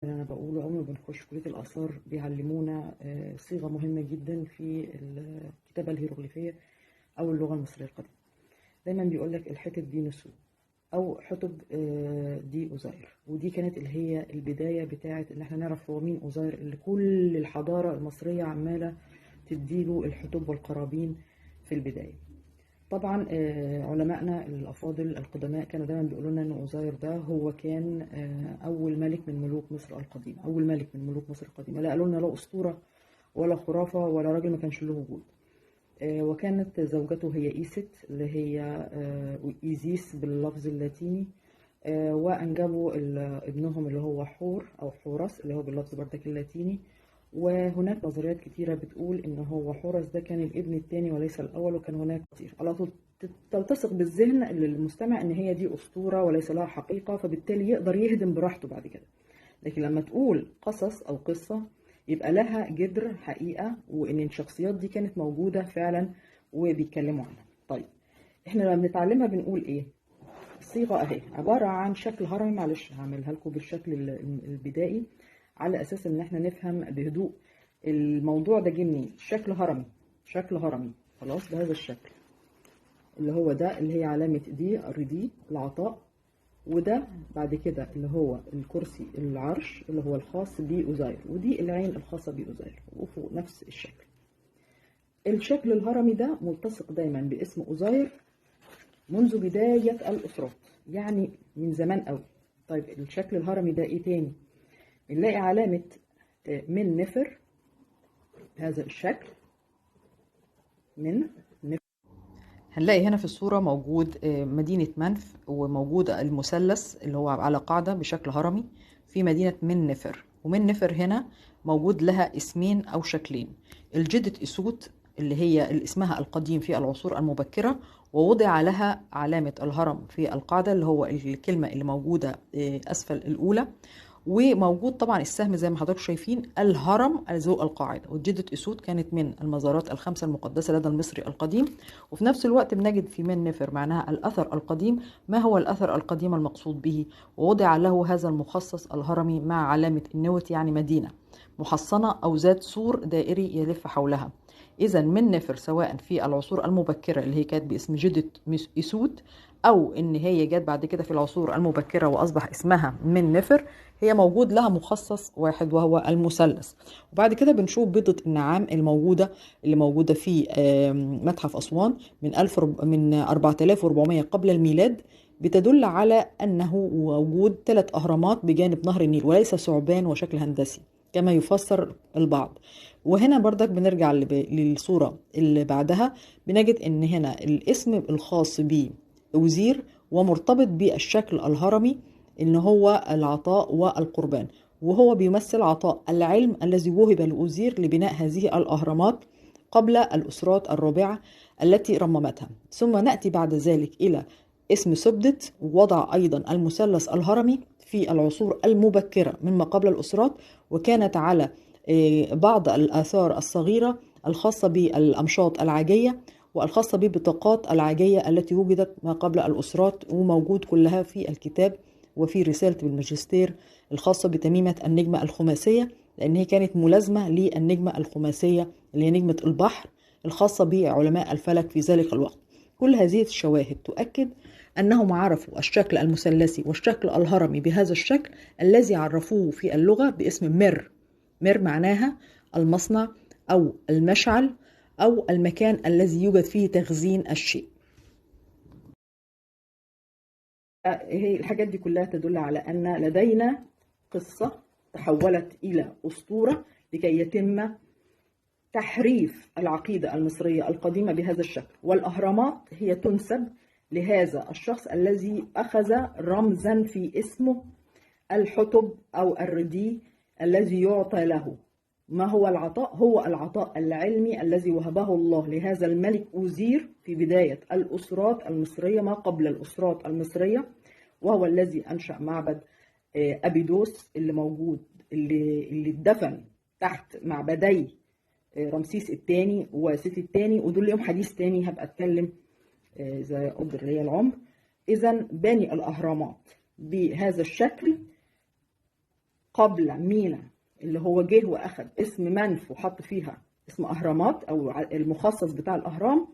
اللي أنا بقوله أول ما بنخش كلية الآثار بيعلمونا صيغة مهمة جدا في الكتابة الهيروغليفية أو اللغة المصرية القديمة. دايما بيقولك الحتت دي نسو أو حتب دي أوزير، ودي كانت اللي هي البداية بتاعة إن احنا نعرف هو مين أوزير اللي كل الحضارة المصرية عمالة تديله الحتب والقرابين في البداية. طبعا علمائنا الأفاضل القدماء كانوا دايما بيقولوا لنا إن أوزير ده هو كان أول ملك من ملوك مصر القديمة، أول ملك من ملوك مصر القديمة. لا قالوا لنا لا أسطورة ولا خرافة ولا راجل ما كانش له وجود. وكانت زوجته هي إيست اللي هي إيزيس باللفظ اللاتيني، وأنجبوا ابنهم اللي هو حور أو حورس اللي هو باللفظ بردك اللاتيني. وهناك نظريات كتيرة بتقول إن هو حورس ده كان الابن الثاني وليس الأول، وكان هناك كتير على طول تلتصق بالذهن للمستمع إن هي دي أسطورة وليس لها حقيقة، فبالتالي يقدر يهدم براحته بعد كده. لكن لما تقول قصص أو قصة يبقى لها جذر حقيقة، وإن الشخصيات دي كانت موجودة فعلا وبيتكلموا عنها. طيب إحنا لما بنتعلمها بنقول إيه؟ الصيغة أهي عبارة عن شكل هرمي. معلش هعملها لكم بالشكل البدائي على أساس إن إحنا نفهم بهدوء الموضوع ده جه منين. شكل هرمي، شكل هرمي خلاص بهذا الشكل اللي هو ده اللي هي علامة دي الردي العطاء، وده بعد كده اللي هو الكرسي العرش اللي هو الخاص بأوزير، ودي العين الخاصة بأوزير، وفوق نفس الشكل. الشكل الهرمي ده ملتصق دايما باسم أوزير منذ بداية الأسرات، يعني من زمان قوي. طيب الشكل الهرمي ده ايه تاني؟ بنلاقي علامة من نفر، هذا الشكل من نفر. هنلاقي هنا في الصورة موجود مدينة منف، وموجود المثلث اللي هو على قاعدة بشكل هرمي في مدينة من نفر. ومن نفر هنا موجود لها اسمين أو شكلين: الجدة إسوت اللي هي اسمها القديم في العصور المبكرة، ووضع لها علامة الهرم في القاعدة اللي هو الكلمة اللي موجودة أسفل الأولى، وموجود طبعا السهم زي ما حضراتكم شايفين الهرم ذو القاعدة. وجدة أسود كانت من المزارات الخمسة المقدسة لدى المصري القديم. وفي نفس الوقت بنجد في من نفر معناها الأثر القديم. ما هو الأثر القديم المقصود به؟ ووضع له هذا المخصص الهرمي مع علامة النوت، يعني مدينة محصنة أو ذات سور دائري يلف حولها. إذا من نفر سواء في العصور المبكرة اللي هي كانت باسم جدة إسود، أو إن هي جت بعد كده في العصور المبكرة وأصبح اسمها من نفر، هي موجود لها مخصص واحد وهو المثلث. وبعد كده بنشوف بيضة النعام اللي موجودة في متحف أسوان من 4400 قبل الميلاد، بتدل على أنه وجود 3 أهرامات بجانب نهر النيل وليس ثعبان وشكل هندسي كما يفسر البعض. وهنا بردك بنرجع للصورة اللي بعدها، بنجد ان هنا الاسم الخاص بأوزير ومرتبط بالشكل الهرمي ان هو العطاء والقربان، وهو بيمثل عطاء العلم الذي وهب لأوزير لبناء هذه الأهرامات قبل الأسرات الرابعة التي رممتها. ثم نأتي بعد ذلك إلى اسم سبدت، ووضع أيضا المثلث الهرمي في العصور المبكرة مما قبل الأسرات، وكانت على بعض الآثار الصغيرة الخاصة بالأمشاط العاجية والخاصة ببطاقات العاجية التي وجدت ما قبل الأسرات، وموجود كلها في الكتاب وفي رسالة الماجستير الخاصة بتميمة النجمة الخماسية، لأن هي كانت ملازمة للنجمة الخماسية اللي هي نجمة البحر الخاصة بعلماء الفلك في ذلك الوقت. كل هذه الشواهد تؤكد أنهم عرفوا الشكل المثلثي والشكل الهرمي بهذا الشكل الذي عرفوه في اللغة باسم مر. مر معناها المصنع أو المشعل أو المكان الذي يوجد فيه تخزين الشيء. هي الحاجات دي كلها تدل على أن لدينا قصة تحولت إلى أسطورة لكي يتم تحريف العقيدة المصرية القديمة بهذا الشكل. والأهرامات هي تنسب لهذا الشخص الذي أخذ رمزا في اسمه الحطب أو الردي الذي يعطى له. ما هو العطاء؟ هو العطاء العلمي الذي وهبه الله لهذا الملك أوزير في بداية الأسرات المصرية ما قبل الأسرات المصرية، وهو الذي أنشأ معبد أبيدوس اللي موجود اللي اتدفن تحت معبدي رمسيس الثاني وسيتي الثاني، ودول ليهم حديث تاني هبقى اتكلم زي قدر ليا العمر. إذا بني الأهرامات بهذا الشكل قبل مينا اللي هو جه واخد اسم منف وحط فيها اسم اهرامات او المخصص بتاع الاهرام،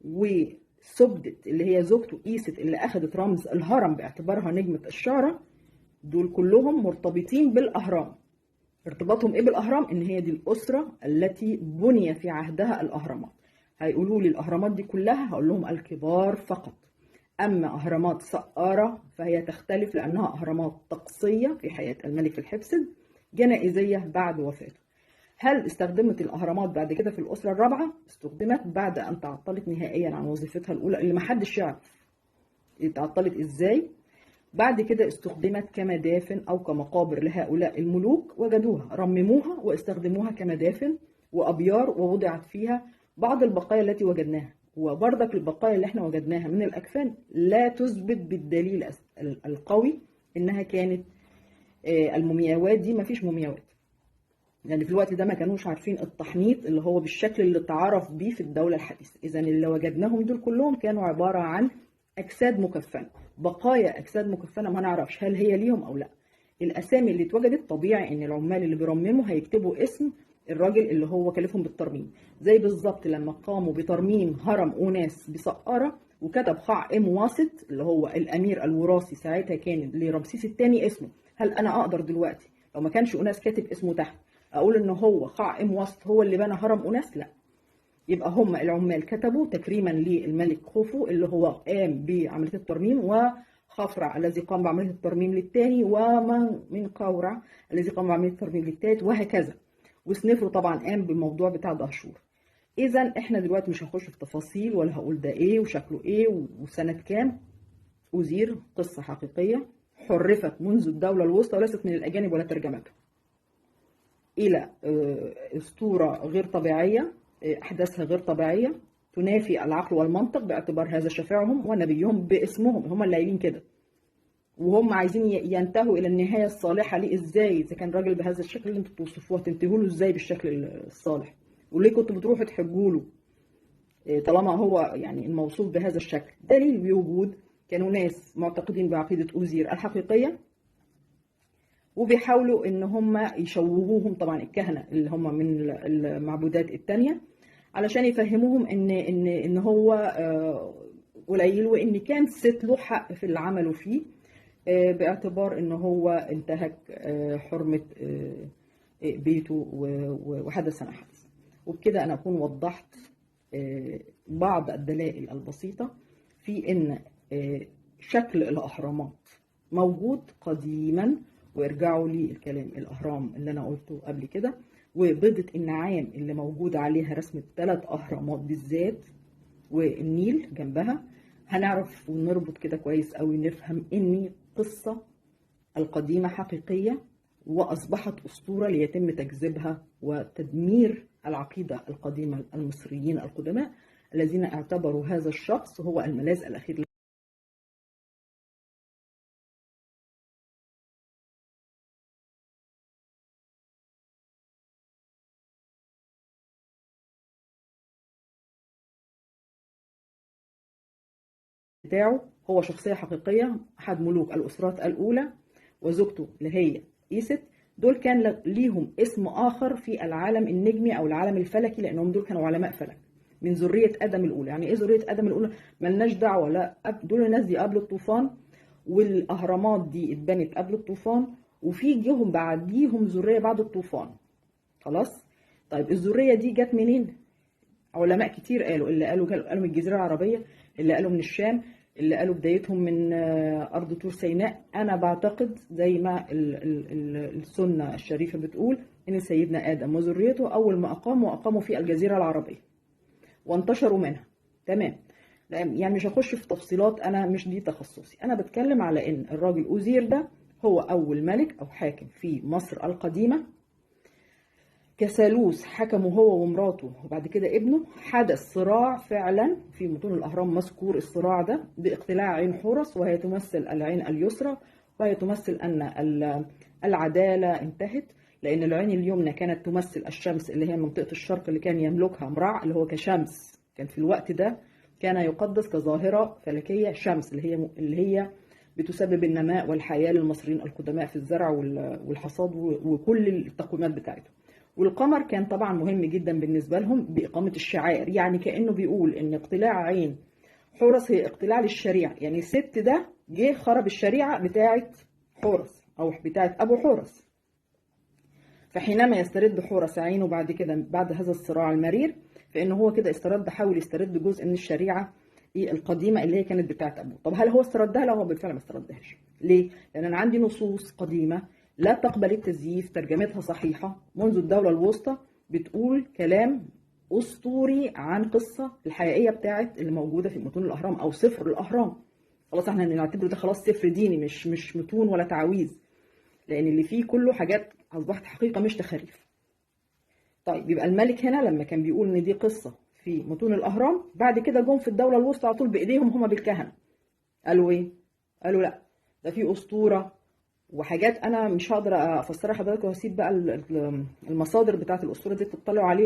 وسبدت اللي هي زوجته ايست اللي اخدت رمز الهرم باعتبارها نجمة الشعرى. دول كلهم مرتبطين بالاهرام. ارتباطهم ايه بالاهرام؟ ان هي دي الاسرة التي بني في عهدها الاهرامات. هيقولوا لي الاهرامات دي كلها، هقول لهم الكبار فقط. اما اهرامات سقارة فهي تختلف لانها اهرامات طقسية في حياة الملك الحفصد، جنائزية بعد وفاته. هل استخدمت الأهرامات بعد كده في الأسرة الرابعة؟ استخدمت بعد أن تعطلت نهائيا عن وظيفتها الأولى اللي محدش يعرف تعطلت إزاي. بعد كده استخدمت كمدافن أو كمقابر لهؤلاء الملوك، وجدوها رمموها واستخدموها كمدافن وأبيار، ووضعت فيها بعض البقايا التي وجدناها. وبرضك البقايا اللي احنا وجدناها من الأكفان لا تثبت بالدليل القوي إنها كانت المومياوات دي. مفيش مومياوات، يعني في الوقت ده ما كانوش عارفين التحنيط اللي هو بالشكل اللي اتعرف بيه في الدولة الحديثة. إذا اللي وجدناهم دول كلهم كانوا عبارة عن أجساد مكفنة، بقايا أجساد مكفنة ما نعرفش هل هي ليهم أو لا. الأسامي اللي اتوجدت طبيعي إن العمال اللي بيرمموا هيكتبوا اسم الراجل اللي هو كلفهم بالترميم، زي بالظبط لما قاموا بترميم هرم أوناس بسقارة وكتب خع إم واسط اللي هو الأمير الوراثي ساعتها كان لرمسيس الثاني اسمه. هل أنا أقدر دلوقتي لو ما كانش أوناس كاتب اسمه تحت اقول ان هو خع ام وسط هو اللي بنى هرم اوناس؟ لا. يبقى هم العمال كتبوا تكريما للملك خوفو اللي هو قام بعمليه الترميم، وخفرع الذي قام بعمليه الترميم للثاني، ومن قورع الذي قام بعمليه الترميم للثالث، وهكذا. وسنفرو طبعا قام بالموضوع بتاع دهشور. اذا احنا دلوقتي مش هنخش في تفاصيل ولا هقول ده ايه وشكله ايه وسنه كام. أوزير قصه حقيقيه حرفت منذ الدوله الوسطى وليست من الاجانب ولا ترجمتها إلى أسطورة غير طبيعية، أحداثها غير طبيعية تنافي العقل والمنطق باعتبار هذا شفيعهم ونبيهم باسمهم. هم اللي قايلين كده، وهم عايزين ينتهوا إلى النهاية الصالحة. ليه؟ إزاي؟ إذا كان راجل بهذا الشكل اللي أنتوا بتوصفوه تنتهوا له إزاي بالشكل الصالح؟ وليه كنتوا بتروحوا تحجوا له طالما هو يعني الموصوف بهذا الشكل؟ دليل بوجود كانوا ناس معتقدين بعقيدة أوزير الحقيقية، وبيحاولوا ان هم يشوهوهم طبعا الكهنه اللي هم من المعبودات الثانيه علشان يفهموهم ان هو قليل، وان كان ست له حق في اللي عملوا فيه باعتبار ان هو انتهك حرمه بيته وحدث ما حدث. وبكده انا اكون وضحت بعض الدلائل البسيطه في ان شكل الاهرامات موجود قديما. وارجعوا لي الكلام الأهرام اللي أنا قلته قبل كده، وبيضة النعام اللي موجود عليها رسم الثلاث أهرامات بالذات والنيل جنبها. هنعرف ونربط كده كويس قوي، نفهم إن قصة القديمة حقيقية وأصبحت أسطورة ليتم تكذيبها وتدمير العقيدة القديمة المصريين القدماء الذين اعتبروا هذا الشخص هو الملاذ الأخير. بتاعه هو شخصية حقيقية، أحد ملوك الأسرات الأولى، وزوجته اللي هي إيست. دول كان ليهم اسم آخر في العالم النجمي أو العالم الفلكي، لأنهم دول كانوا علماء فلك من ذرية آدم الأولى. يعني إيه ذرية آدم الأولى؟ ملناش دعوة، لا، دول الناس دي قبل الطوفان، والأهرامات دي اتبنت قبل الطوفان، وفي جيهم بعديهم ذرية بعد الطوفان. خلاص؟ طيب الذرية دي جت منين؟ علماء كتير قالوا، اللي قالوا من الجزيرة العربية، اللي قالوا من الشام، اللي قالوا بدايتهم من أرض طور سيناء. أنا بعتقد زي ما السنة الشريفة بتقول إن سيدنا آدم وذريته أول ما أقاموا في الجزيرة العربية وانتشروا منها. تمام، يعني مش هخش في تفصيلات، أنا مش دي تخصصي. أنا بتكلم على إن الراجل أوزير ده هو أول ملك أو حاكم في مصر القديمة كثالوث، حكموا هو ومراته وبعد كده ابنه. حدث صراع فعلا في متون الأهرام، مذكور الصراع ده باقتلاع عين حورس، وهي تمثل العين اليسرى، وهي تمثل أن العدالة انتهت، لأن العين اليمنى كانت تمثل الشمس اللي هي منطقة الشرق اللي كان يملكها مرع، اللي هو كشمس كان في الوقت ده كان يقدس كظاهرة فلكية، شمس اللي هي بتسبب النماء والحياة للمصريين القدماء في الزرع والحصاد وكل التقويمات بتاعتهم. والقمر كان طبعا مهم جدا بالنسبة لهم بإقامة الشعائر، يعني كأنه بيقول إن اقتلاع عين حورس هي اقتلاع للشريعة، يعني الست ده جه خرب الشريعة بتاعت حورس أو بتاعت أبو حورس. فحينما يسترد حورس عينه بعد كده بعد هذا الصراع المرير، فإنه هو كده حاول يسترد جزء من الشريعة القديمة اللي هي كانت بتاعت أبوه. طب هل هو استردها؟ لا، هو بالفعل ما استردهاش. ليه؟ لأن أنا عندي نصوص قديمة لا تقبل التزييف، ترجمتها صحيحة منذ الدولة الوسطى، بتقول كلام أسطوري عن قصة الحقيقية بتاعت اللي موجودة في متون الأهرام أو سفر الأهرام. خلاص احنا نعتبره ده خلاص سفر ديني، مش متون ولا تعويذ، لأن اللي فيه كله حاجات أصبحت حقيقة مش تخاريف. طيب يبقى الملك هنا لما كان بيقول إن دي قصة في متون الأهرام، بعد كده جم في الدولة الوسطى على طول بإيديهم هما بالكهنة قالوا إيه؟ قالوا لا، ده في أسطورة وحاجات أنا مش هقدر أفسرها حضرتك، وهسيب بقى المصادر بتاعت الأسطورة دي تطلعوا عليها.